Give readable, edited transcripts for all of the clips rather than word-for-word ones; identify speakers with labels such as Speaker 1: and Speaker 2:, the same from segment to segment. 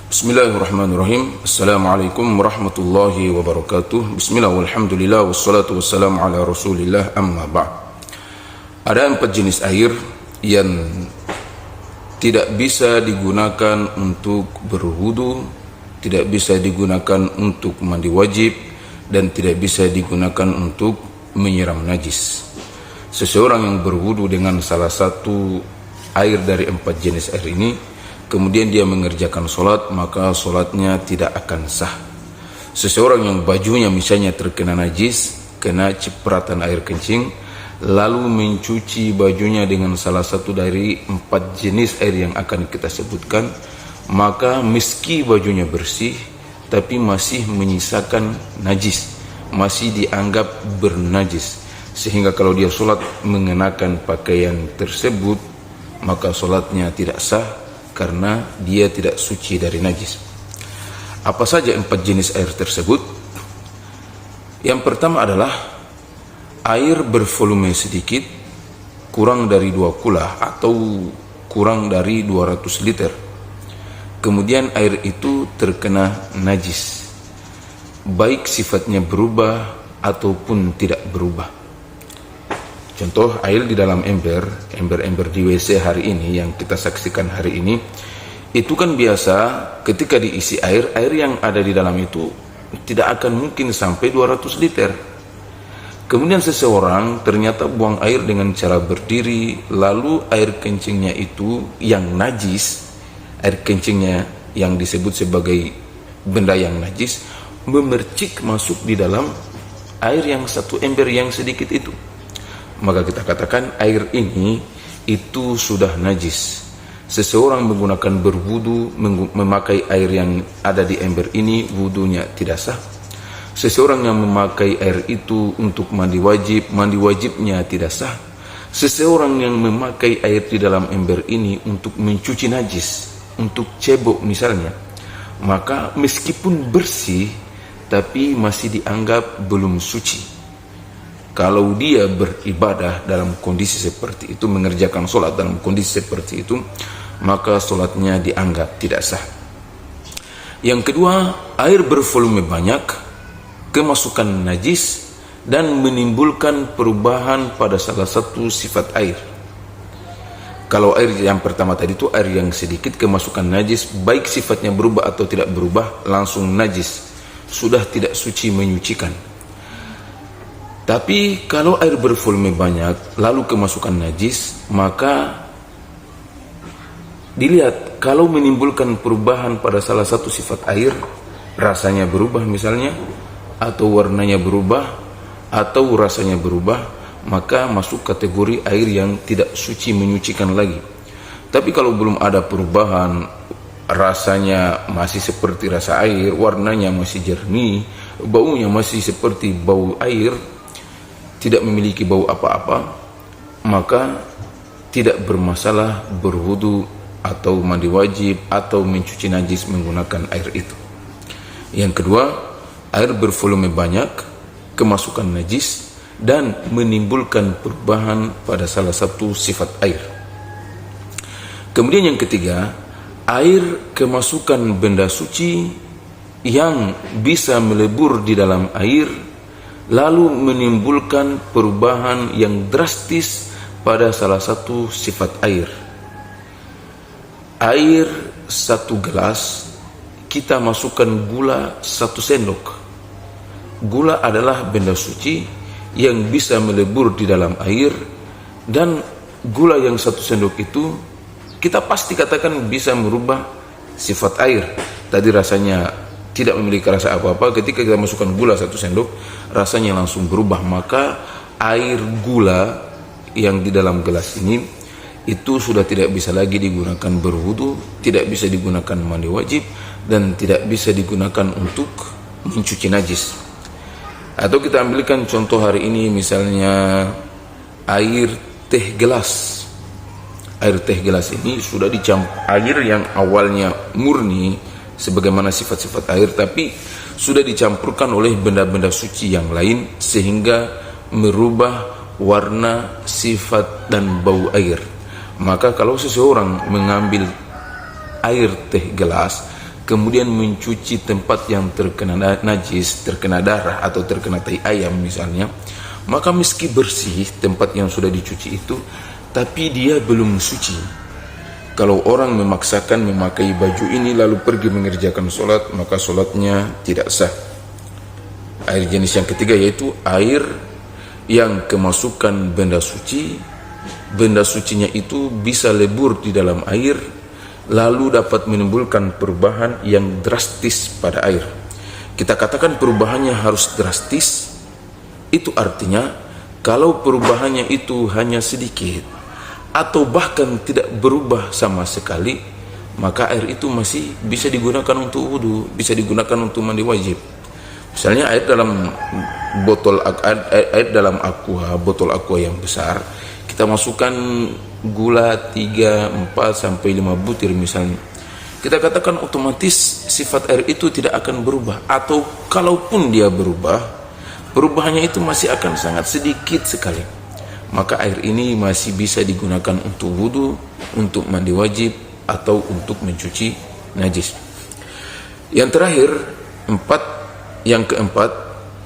Speaker 1: Bismillahirrahmanirrahim. Assalamualaikum warahmatullahi wabarakatuh. Bismillah walhamdulillah wassalatu wassalamu ala rasulillah amma ba'd. Ada 4 jenis air yang tidak bisa digunakan untuk berwudu, tidak bisa digunakan untuk mandi wajib, dan tidak bisa digunakan untuk menyiram najis. Seseorang yang berwudu dengan salah satu air dari 4 jenis air ini, kemudian dia mengerjakan solat, maka solatnya tidak akan sah. Seseorang yang bajunya misalnya terkena najis, kena cipratan air kencing, lalu mencuci bajunya dengan salah satu dari 4 jenis air yang akan kita sebutkan, maka meski bajunya bersih tapi masih menyisakan najis, masih dianggap bernajis, sehingga kalau dia solat mengenakan pakaian tersebut, maka solatnya tidak sah karena dia tidak suci dari najis. Apa saja 4 jenis air tersebut? Yang pertama adalah air bervolume sedikit, kurang dari 2 kulah atau kurang dari 200 liter. Kemudian air itu terkena najis, baik sifatnya berubah ataupun tidak berubah. Contoh air di dalam ember di WC hari ini yang kita saksikan hari ini, itu kan biasa ketika diisi air yang ada di dalam itu tidak akan mungkin sampai 200 liter. Kemudian seseorang ternyata buang air dengan cara berdiri, lalu air kencingnya itu yang najis, air kencingnya yang disebut sebagai benda yang najis, memercik masuk di dalam air yang satu ember yang sedikit itu. Maka kita katakan air ini itu sudah najis. Seseorang menggunakan berwudu, memakai air yang ada di ember ini, wudunya tidak sah. Seseorang yang memakai air itu untuk mandi wajibnya tidak sah. Seseorang yang memakai air di dalam ember ini untuk mencuci najis, untuk cebok misalnya, maka meskipun bersih tapi masih dianggap belum suci. Kalau dia beribadah dalam kondisi seperti itu, mengerjakan solat dalam kondisi seperti itu, maka solatnya dianggap tidak sah. Yang kedua, air bervolume banyak, kemasukan najis, dan menimbulkan perubahan pada salah satu sifat air. Kalau air yang pertama tadi itu air yang sedikit, kemasukan najis, baik sifatnya berubah atau tidak berubah, langsung najis, sudah tidak suci menyucikan. Tapi kalau air bervolume banyak lalu kemasukan najis, maka dilihat kalau menimbulkan perubahan pada salah satu sifat air, rasanya berubah misalnya, atau warnanya berubah, atau rasanya berubah, maka masuk kategori air yang tidak suci menyucikan lagi. Tapi kalau belum ada perubahan, rasanya masih seperti rasa air, warnanya masih jernih, baunya masih seperti bau air, tidak memiliki bau apa-apa, maka tidak bermasalah berwudu atau mandi wajib atau mencuci najis menggunakan air itu. Yang kedua, air bervolume banyak, kemasukan najis, dan menimbulkan perubahan pada salah satu sifat air. Kemudian yang ketiga, air kemasukan benda suci yang bisa melebur di dalam air lalu menimbulkan perubahan yang drastis pada salah satu sifat air. Air 1 gelas, kita masukkan gula 1 sendok. Gula adalah benda suci yang bisa melebur di dalam air, dan gula yang 1 sendok itu kita pasti katakan bisa merubah sifat air. Tadi rasanya tidak memiliki rasa apa-apa, ketika kita masukkan gula 1 sendok, rasanya langsung berubah. Maka air gula yang di dalam gelas ini itu sudah tidak bisa lagi digunakan berwudu, tidak bisa digunakan mandi wajib, dan tidak bisa digunakan untuk mencuci najis. Atau kita ambilkan contoh hari ini, misalnya air teh gelas. Air teh gelas ini sudah dicampur air yang awalnya murni sebagaimana sifat-sifat air, tapi sudah dicampurkan oleh benda-benda suci yang lain sehingga merubah warna, sifat, dan bau air. Maka kalau seseorang mengambil air teh gelas kemudian mencuci tempat yang terkena najis, terkena darah atau terkena tai ayam misalnya, maka meski bersih tempat yang sudah dicuci itu, tapi dia belum suci. Kalau orang memaksakan memakai baju ini lalu pergi mengerjakan sholat, maka sholatnya tidak sah. Air jenis yang ketiga yaitu air yang kemasukan benda suci. Benda sucinya itu bisa lebur di dalam air, lalu dapat menimbulkan perubahan yang drastis pada air. Kita katakan perubahannya harus drastis, itu artinya kalau perubahannya itu hanya sedikit atau bahkan tidak berubah sama sekali, maka air itu masih bisa digunakan untuk wudu, bisa digunakan untuk mandi wajib. Misalnya air dalam botol aqua yang besar, kita masukkan gula 3, 4 sampai 5 butir misalnya. Kita katakan otomatis sifat air itu tidak akan berubah, atau kalaupun dia berubah, perubahannya itu masih akan sangat sedikit sekali. Maka air ini masih bisa digunakan untuk wudu, untuk mandi wajib, atau untuk mencuci najis. Yang terakhir, yang keempat,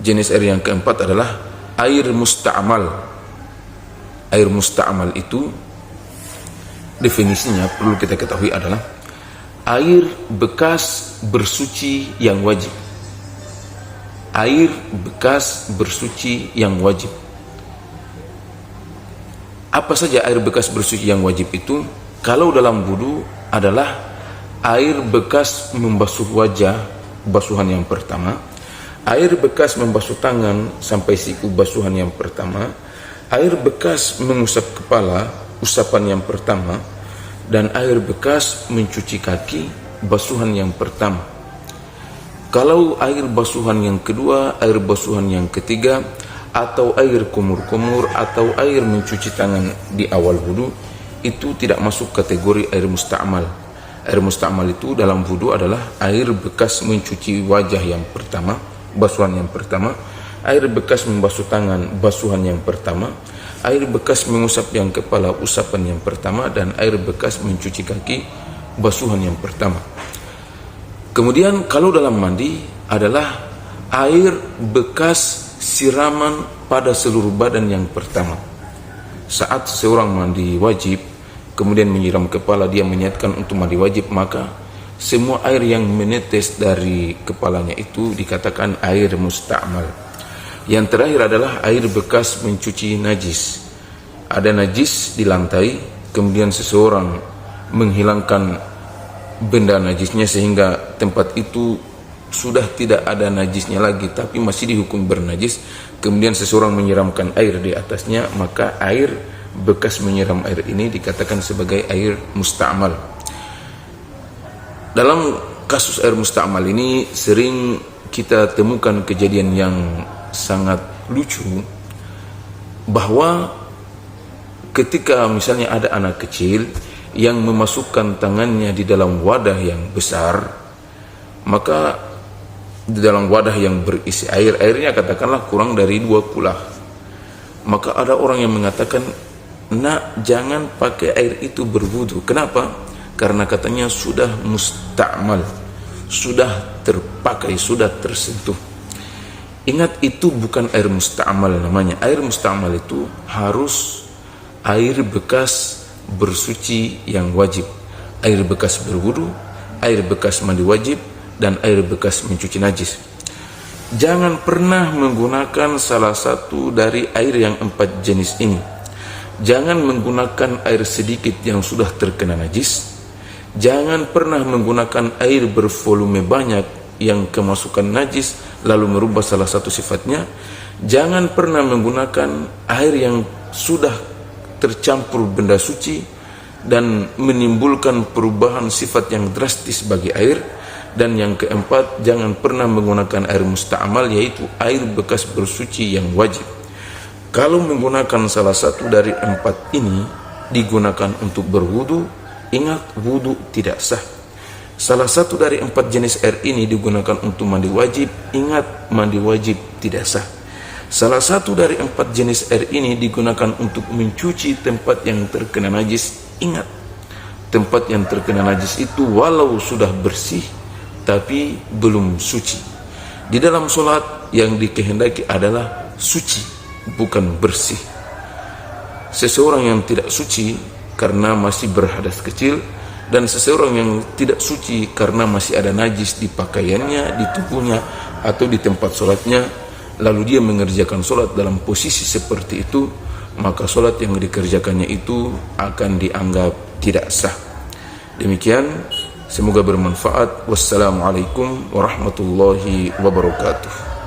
Speaker 1: jenis air yang keempat adalah air musta'mal. Air musta'mal itu definisinya perlu kita ketahui adalah air bekas bersuci yang wajib. Air bekas bersuci yang wajib. Apa saja air bekas bersuci yang wajib itu? Kalau dalam wudu adalah air bekas membasuh wajah, basuhan yang pertama, air bekas membasuh tangan sampai siku, basuhan yang pertama, air bekas mengusap kepala, usapan yang pertama, dan air bekas mencuci kaki, basuhan yang pertama. Kalau air basuhan yang kedua, air basuhan yang ketiga, atau air kumur-kumur, atau air mencuci tangan di awal wudu, itu tidak masuk kategori air musta'mal. Air musta'mal itu dalam wudu adalah air bekas mencuci wajah yang pertama, basuhan yang pertama, air bekas membasuh tangan, basuhan yang pertama, air bekas mengusap yang kepala, usapan yang pertama, dan air bekas mencuci kaki, basuhan yang pertama. Kemudian kalau dalam mandi adalah air bekas siraman pada seluruh badan yang pertama. Saat seorang mandi wajib, kemudian menyiram kepala, dia meniatkan untuk mandi wajib, maka semua air yang menetes dari kepalanya itu dikatakan air musta'mal. Yang terakhir adalah air bekas mencuci najis. Ada najis di lantai, kemudian seseorang menghilangkan benda najisnya sehingga tempat itu sudah tidak ada najisnya lagi, tapi masih dihukum bernajis. Kemudian seseorang menyiramkan air di atasnya, maka air bekas menyiram air ini dikatakan sebagai air musta'mal. Dalam kasus air musta'mal ini sering kita temukan kejadian yang sangat lucu, bahwa ketika misalnya ada anak kecil yang memasukkan tangannya di dalam wadah yang besar, maka di dalam wadah yang berisi air, airnya katakanlah kurang dari 2 kulah, maka ada orang yang mengatakan, nak, jangan pakai air itu berwudu. Kenapa? Karena katanya sudah musta'mal, sudah terpakai, sudah tersentuh. Ingat, itu bukan air musta'mal namanya. Air musta'mal itu harus air bekas bersuci yang wajib, air bekas berwudu, air bekas mandi wajib, dan air bekas mencuci najis. Jangan pernah menggunakan salah satu dari air yang 4 jenis ini. Jangan menggunakan air sedikit yang sudah terkena najis. Jangan pernah menggunakan air bervolume banyak yang kemasukan najis lalu merubah salah satu sifatnya. Jangan pernah menggunakan air yang sudah tercampur benda suci dan menimbulkan perubahan sifat yang drastis bagi air. Dan yang keempat, jangan pernah menggunakan air musta'mal, yaitu air bekas bersuci yang wajib. Kalau menggunakan salah satu dari 4 ini digunakan untuk berwudu, ingat, wudu tidak sah. Salah satu dari 4 jenis air ini digunakan untuk mandi wajib, ingat, mandi wajib tidak sah. Salah satu dari 4 jenis air ini digunakan untuk mencuci tempat yang terkena najis, ingat, tempat yang terkena najis itu walau sudah bersih, tapi belum suci. Di dalam sholat yang dikehendaki adalah suci, bukan bersih. Seseorang yang tidak suci karena masih berhadas kecil, dan seseorang yang tidak suci karena masih ada najis di pakaiannya, di tubuhnya, atau di tempat sholatnya, lalu dia mengerjakan sholat dalam posisi seperti itu, maka sholat yang dikerjakannya itu akan dianggap tidak sah. Demikian, semoga bermanfaat. Wassalamualaikum warahmatullahi wabarakatuh.